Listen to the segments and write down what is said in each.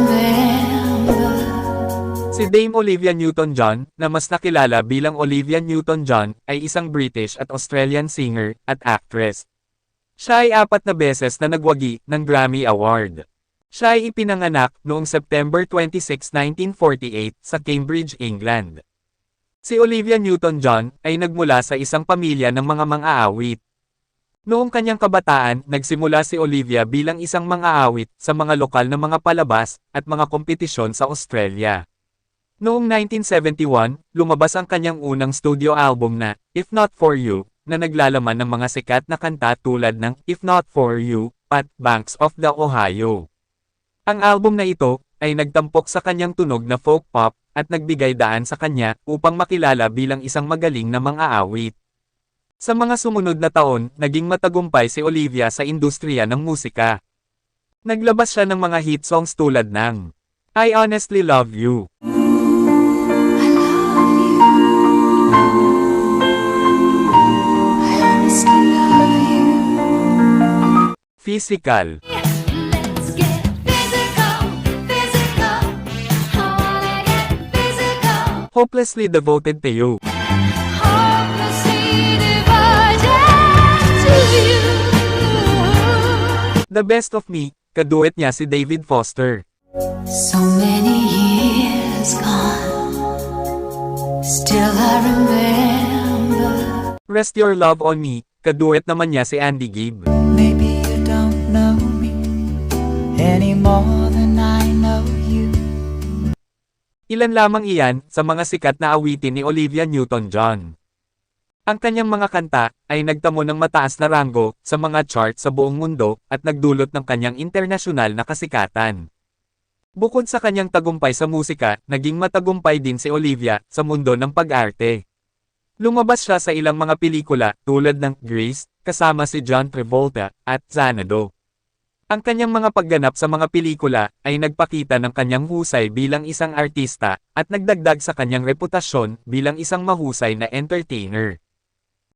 remember. Si Dame Olivia Newton-John, na mas nakilala bilang Olivia Newton-John, ay isang British at Australian singer at actress. Siya ay 4 na beses na nagwagi ng Grammy Award. Siya ay ipinanganak noong September 26, 1948 sa Cambridge, England. Si Olivia Newton-John ay nagmula sa isang pamilya ng mga mang-aawit. Noong kanyang kabataan, nagsimula si Olivia bilang isang mang-aawit sa mga lokal na mga palabas at mga kompetisyon sa Australia. Noong 1971, lumabas ang kanyang unang studio album na If Not For You, na naglalaman ng mga sikat na kanta tulad ng If Not For You, Pat Banks of the Ohio. Ang album na ito ay nagtampok sa kanyang tunog na folk pop at nagbigay daan sa kanya upang makilala bilang isang magaling na mang-aawit. Sa mga sumunod na taon, naging matagumpay si Olivia sa industriya ng musika. Naglabas siya ng mga hit songs tulad ng I Honestly Love You, Physical, Let's get physical, physical. I wanna get physical. Hopelessly Devoted to You, Hopelessly devoted to you. The Best of Me, kaduet niya si David Foster. So many years gone, still I remember. Rest Your Love on Me, kaduet naman niya si Andy Gibb. Maybe you don't know me any more than I know you. Ilan lamang iyan sa mga sikat na awitin ni Olivia Newton-John. Ang kanyang mga kanta ay nagtamo ng mataas na ranggo sa mga chart sa buong mundo at nagdulot ng kanyang internasyonal na kasikatan. Bukod sa kanyang tagumpay sa musika, naging matagumpay din si Olivia sa mundo ng pag-arte. Lumabas siya sa ilang mga pelikula tulad ng Grease, kasama si John Travolta, at Xanadu. Ang kanyang mga pagganap sa mga pelikula ay nagpakita ng kanyang husay bilang isang artista at nagdagdag sa kanyang reputasyon bilang isang mahusay na entertainer.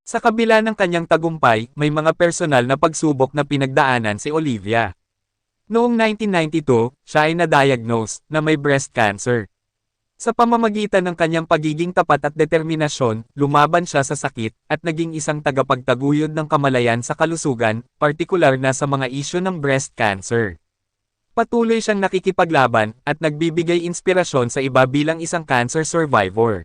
Sa kabila ng kanyang tagumpay, may mga personal na pagsubok na pinagdaanan si Olivia. Noong 1992, siya ay na-diagnose na may breast cancer. Sa pamamagitan ng kanyang pagiging tapat at determinasyon, lumaban siya sa sakit at naging isang tagapagtaguyod ng kamalayan sa kalusugan, partikular na sa mga isyu ng breast cancer. Patuloy siyang nakikipaglaban at nagbibigay inspirasyon sa iba bilang isang cancer survivor.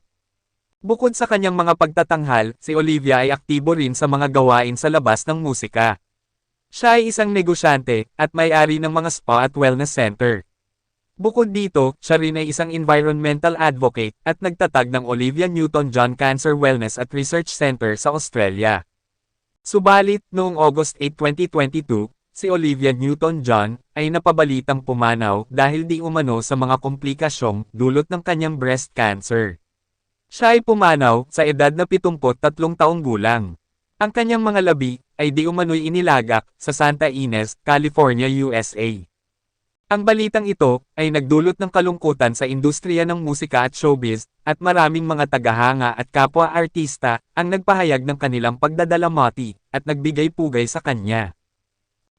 Bukod sa kanyang mga pagtatanghal, si Olivia ay aktibo rin sa mga gawain sa labas ng musika. Siya ay isang negosyante at may-ari ng mga spa at wellness center. Bukod dito, siya rin ay isang environmental advocate at nagtatag ng Olivia Newton-John Cancer Wellness at Research Center sa Australia. Subalit, noong August 8, 2022, si Olivia Newton-John ay napabalitang pumanaw dahil di umano sa mga komplikasyong dulot ng kanyang breast cancer. Siya ay pumanaw sa edad na 73 taong gulang. Ang kanyang mga labi ay di umano'y inilagak sa Santa Ynez, California, USA. Ang balitang ito ay nagdulot ng kalungkutan sa industriya ng musika at showbiz, at maraming mga tagahanga at kapwa-artista ang nagpahayag ng kanilang pagdadalamati at nagbigay pugay sa kanya.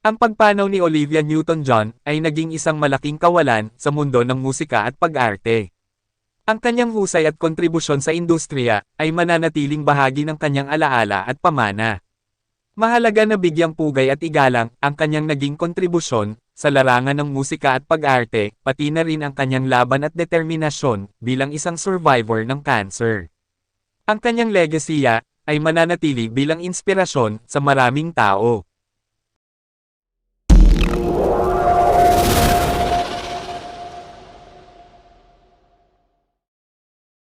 Ang pagpanaw ni Olivia Newton-John ay naging isang malaking kawalan sa mundo ng musika at pag-arte. Ang kanyang husay at kontribusyon sa industriya ay mananatiling bahagi ng kanyang alaala at pamana. Mahalaga na bigyang pugay at igalang ang kanyang naging kontribusyon sa larangan ng musika at pag-arte, pati na rin ang kanyang laban at determinasyon bilang isang survivor ng cancer. Ang kanyang legasiya ay mananatili bilang inspirasyon sa maraming tao.